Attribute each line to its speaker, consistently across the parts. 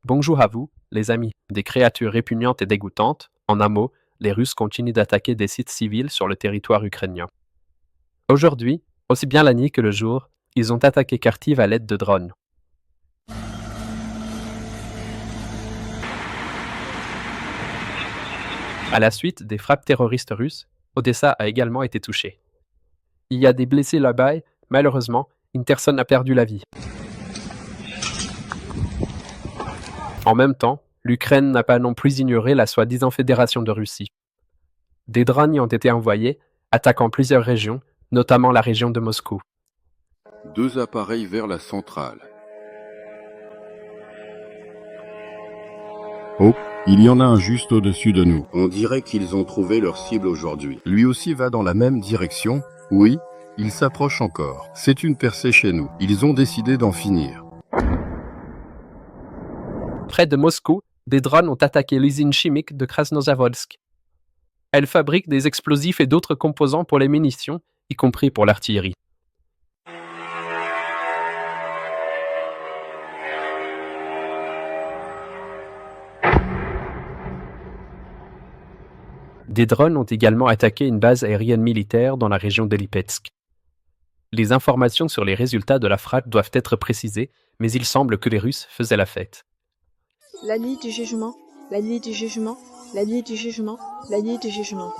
Speaker 1: Bonjour à vous, les amis. Des créatures répugnantes et dégoûtantes, en un mot, les Russes continuent d'attaquer des sites civils sur le territoire ukrainien. Aujourd'hui, aussi bien la nuit que le jour, ils ont attaqué Kharkiv à l'aide de drones. À la suite des frappes terroristes russes, Odessa a également été touchée. Il y a des blessés là-bas et, malheureusement, une personne a perdu la vie. En même temps, l'Ukraine n'a pas non plus ignoré la soi-disant Fédération de Russie. Des drones y ont été envoyés, attaquant plusieurs régions, notamment la région de Moscou.
Speaker 2: 2 appareils vers la centrale.
Speaker 3: Oh, il y en a un juste au-dessus de nous.
Speaker 2: On dirait qu'ils ont trouvé leur cible aujourd'hui.
Speaker 3: Lui aussi va dans la même direction.
Speaker 2: Oui, il s'approche encore. C'est une percée chez nous. Ils ont décidé d'en finir.
Speaker 1: Près de Moscou, des drones ont attaqué l'usine chimique de Krasnozavodsk. Elle fabrique des explosifs et d'autres composants pour les munitions, y compris pour l'artillerie. Des drones ont également attaqué une base aérienne militaire dans la région de Lipetsk. Les informations sur les résultats de la frappe doivent être précisées, mais il semble que les Russes faisaient la fête.
Speaker 4: La nuit du jugement, la nuit du jugement, la nuit du jugement, la nuit du jugement.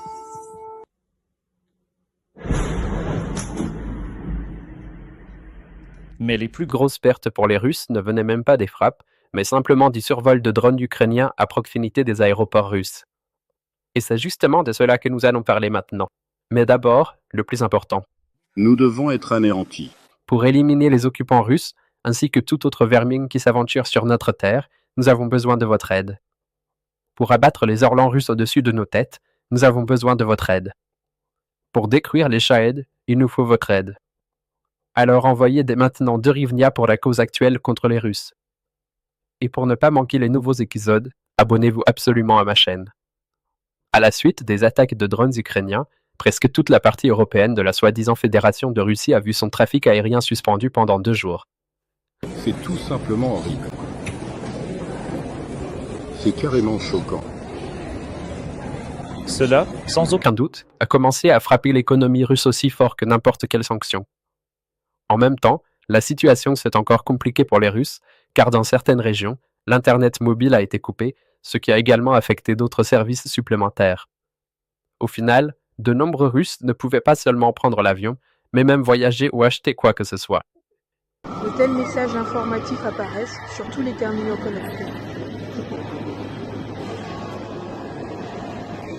Speaker 1: Mais les plus grosses pertes pour les Russes ne venaient même pas des frappes, mais simplement du survol de drones ukrainiens à proximité des aéroports russes. Et c'est justement de cela que nous allons parler maintenant. Mais d'abord, le plus important.
Speaker 2: Nous devons être anéantis.
Speaker 1: Pour éliminer les occupants russes, ainsi que toute autre vermine qui s'aventure sur notre terre, nous avons besoin de votre aide. Pour abattre les orlans russes au-dessus de nos têtes, nous avons besoin de votre aide. Pour détruire les Shahed, il nous faut votre aide. Alors envoyez dès maintenant 2 Rivnia pour la cause actuelle contre les Russes. Et pour ne pas manquer les nouveaux épisodes, abonnez-vous absolument à ma chaîne. À la suite des attaques de drones ukrainiens, presque toute la partie européenne de la soi-disant Fédération de Russie a vu son trafic aérien suspendu pendant 2 jours.
Speaker 2: C'est tout simplement horrible. C'est carrément choquant.
Speaker 1: Cela, sans aucun doute, a commencé à frapper l'économie russe aussi fort que n'importe quelle sanction. En même temps, la situation s'est encore compliquée pour les Russes, car dans certaines régions, l'Internet mobile a été coupé, ce qui a également affecté d'autres services supplémentaires. Au final, de nombreux Russes ne pouvaient pas seulement prendre l'avion, mais même voyager ou acheter quoi que ce soit.
Speaker 4: De tels messages informatifs apparaissent sur tous les terminaux connectés.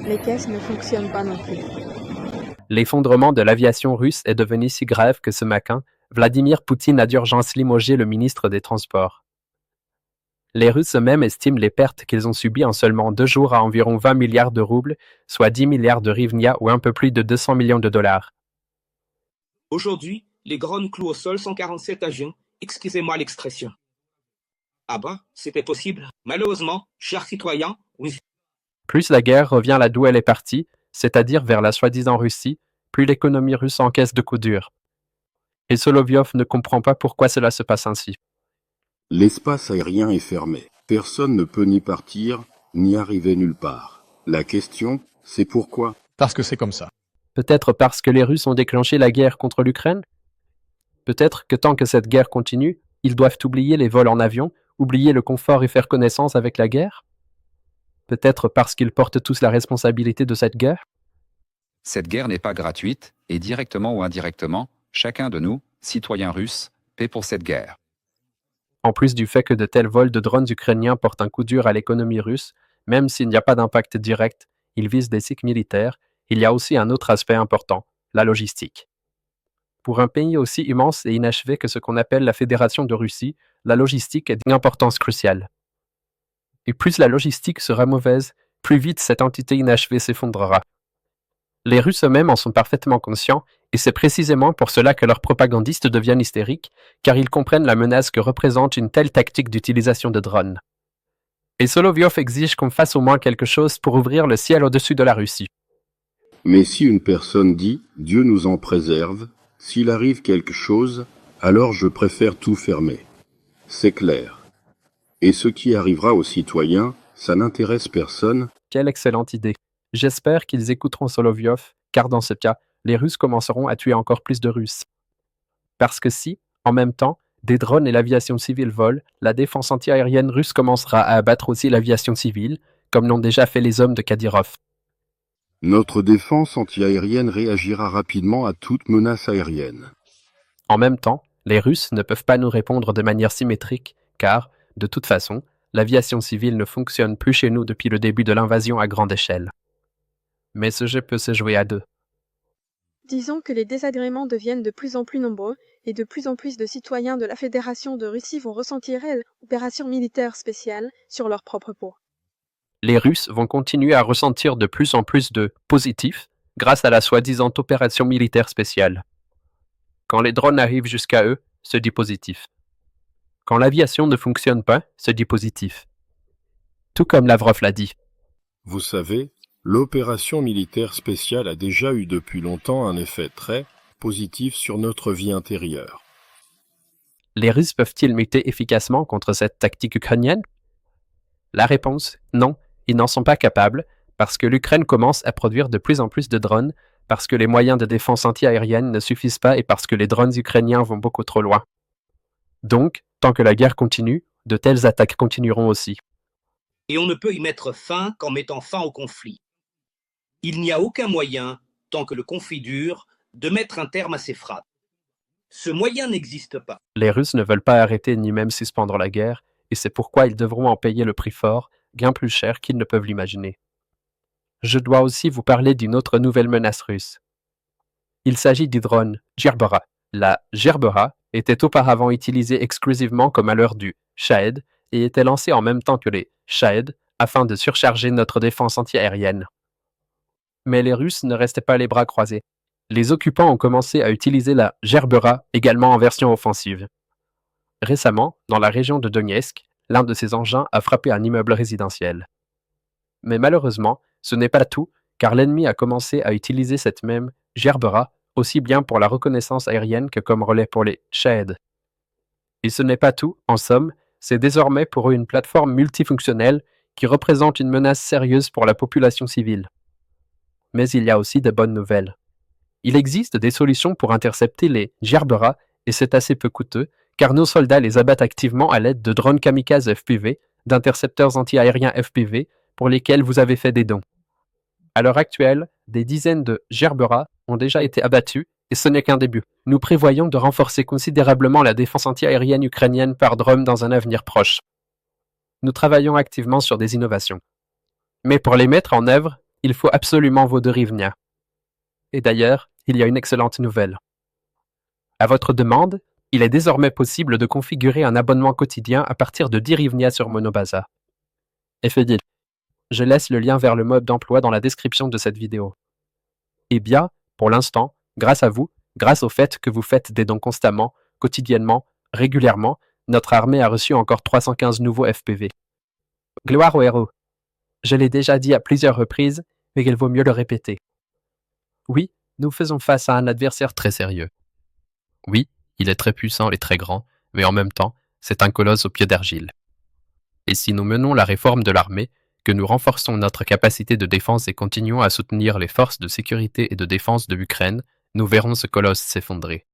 Speaker 4: Les caisses ne fonctionnent pas non plus.
Speaker 1: L'effondrement de l'aviation russe est devenu si grave que ce matin, Vladimir Poutine a d'urgence limogé le ministre des Transports. Les Russes eux-mêmes estiment les pertes qu'ils ont subies en seulement 2 jours à environ 20 milliards de roubles, soit 10 milliards de hryvnia ou un peu plus de 200 millions de dollars.
Speaker 5: Aujourd'hui, les drones clouent au sol 147 avions, excusez-moi l'expression. Ah bah, c'était possible. Malheureusement, chers citoyens, oui.
Speaker 1: Plus la guerre revient là d'où elle est partie, c'est-à-dire vers la soi-disant Russie, plus l'économie russe encaisse de coups durs. Et Solovyov ne comprend pas pourquoi cela se passe ainsi.
Speaker 2: L'espace aérien est fermé. Personne ne peut ni partir, ni arriver nulle part. La question, c'est pourquoi?
Speaker 3: Parce que c'est comme ça.
Speaker 1: Peut-être parce que les Russes ont déclenché la guerre contre l'Ukraine? Peut-être que tant que cette guerre continue, ils doivent oublier les vols en avion, oublier le confort et faire connaissance avec la guerre? Peut-être parce qu'ils portent tous la responsabilité de cette guerre?
Speaker 6: Cette guerre n'est pas gratuite, et directement ou indirectement, chacun de nous, citoyens russes, paie pour cette guerre.
Speaker 1: En plus du fait que de tels vols de drones ukrainiens portent un coup dur à l'économie russe, même s'il n'y a pas d'impact direct, ils visent des sites militaires, il y a aussi un autre aspect important, la logistique. Pour un pays aussi immense et inachevé que ce qu'on appelle la Fédération de Russie, la logistique est d'une importance cruciale. Et plus la logistique sera mauvaise, plus vite cette entité inachevée s'effondrera. Les Russes eux-mêmes en sont parfaitement conscients, et c'est précisément pour cela que leurs propagandistes deviennent hystériques, car ils comprennent la menace que représente une telle tactique d'utilisation de drones. Et Solovyov exige qu'on fasse au moins quelque chose pour ouvrir le ciel au-dessus de la Russie.
Speaker 2: Mais si une personne dit « Dieu nous en préserve », s'il arrive quelque chose, alors je préfère tout fermer. C'est clair. Et ce qui arrivera aux citoyens, ça n'intéresse personne.
Speaker 1: Quelle excellente idée. J'espère qu'ils écouteront Solovyov, car dans ce cas, les Russes commenceront à tuer encore plus de Russes. Parce que si, en même temps, des drones et l'aviation civile volent, la défense antiaérienne russe commencera à abattre aussi l'aviation civile, comme l'ont déjà fait les hommes de Kadyrov.
Speaker 2: Notre défense antiaérienne réagira rapidement à toute menace aérienne.
Speaker 1: En même temps, les Russes ne peuvent pas nous répondre de manière symétrique, car, de toute façon, l'aviation civile ne fonctionne plus chez nous depuis le début de l'invasion à grande échelle. Mais ce jeu peut se jouer à deux.
Speaker 4: Disons que les désagréments deviennent de plus en plus nombreux et de plus en plus de citoyens de la Fédération de Russie vont ressentir l'opération militaire spéciale sur leur propre peau.
Speaker 1: Les Russes vont continuer à ressentir de plus en plus de positifs grâce à la soi-disant opération militaire spéciale. Quand les drones arrivent jusqu'à eux, se dit positif. Quand l'aviation ne fonctionne pas, se dit positif. Tout comme Lavrov l'a dit.
Speaker 3: Vous savez, l'opération militaire spéciale a déjà eu depuis longtemps un effet très positif sur notre vie intérieure.
Speaker 1: Les Russes peuvent-ils lutter efficacement contre cette tactique ukrainienne? La réponse, non, ils n'en sont pas capables, parce que l'Ukraine commence à produire de plus en plus de drones, parce que les moyens de défense anti-aérienne ne suffisent pas et parce que les drones ukrainiens vont beaucoup trop loin. Donc, tant que la guerre continue, de telles attaques continueront aussi.
Speaker 5: Et on ne peut y mettre fin qu'en mettant fin au conflit. Il n'y a aucun moyen, tant que le conflit dure, de mettre un terme à ces frappes. Ce moyen n'existe pas.
Speaker 1: Les Russes ne veulent pas arrêter ni même suspendre la guerre, et c'est pourquoi ils devront en payer le prix fort, bien plus cher qu'ils ne peuvent l'imaginer. Je dois aussi vous parler d'une autre nouvelle menace russe. Il s'agit du drone Gerbera. La Gerbera était auparavant utilisée exclusivement comme à l'heure du Shahed et était lancée en même temps que les Shahed afin de surcharger notre défense antiaérienne. Mais les Russes ne restaient pas les bras croisés. Les occupants ont commencé à utiliser la Gerbera également en version offensive. Récemment, dans la région de Donetsk, l'un de ces engins a frappé un immeuble résidentiel. Mais malheureusement, ce n'est pas tout, car l'ennemi a commencé à utiliser cette même Gerbera aussi bien pour la reconnaissance aérienne que comme relais pour les Shahed. Et ce n'est pas tout, en somme, c'est désormais pour eux une plateforme multifonctionnelle qui représente une menace sérieuse pour la population civile. Mais il y a aussi de bonnes nouvelles. Il existe des solutions pour intercepter les Gerbera et c'est assez peu coûteux, car nos soldats les abattent activement à l'aide de drones kamikazes FPV, d'intercepteurs anti-aériens FPV, pour lesquels vous avez fait des dons. À l'heure actuelle, des dizaines de Gerbera ont déjà été abattus, et ce n'est qu'un début. Nous prévoyons de renforcer considérablement la défense anti-aérienne ukrainienne par drone dans un avenir proche. Nous travaillons activement sur des innovations. Mais pour les mettre en œuvre, il faut absolument vos 2 hryvnia. Et d'ailleurs, il y a une excellente nouvelle. À votre demande, il est désormais possible de configurer un abonnement quotidien à partir de 10 hryvnia sur Monobaza. Effet je laisse le lien vers le mode d'emploi dans la description de cette vidéo. Eh bien, pour l'instant, grâce à vous, grâce au fait que vous faites des dons constamment, quotidiennement, régulièrement, notre armée a reçu encore 315 nouveaux FPV. Gloire aux héros. Je l'ai déjà dit à plusieurs reprises, mais il vaut mieux le répéter. Oui, nous faisons face à un adversaire très sérieux. Oui, il est très puissant et très grand, mais en même temps, c'est un colosse au pied d'argile. Et si nous menons la réforme de l'armée, que nous renforçons notre capacité de défense et continuons à soutenir les forces de sécurité et de défense de l'Ukraine, nous verrons ce colosse s'effondrer.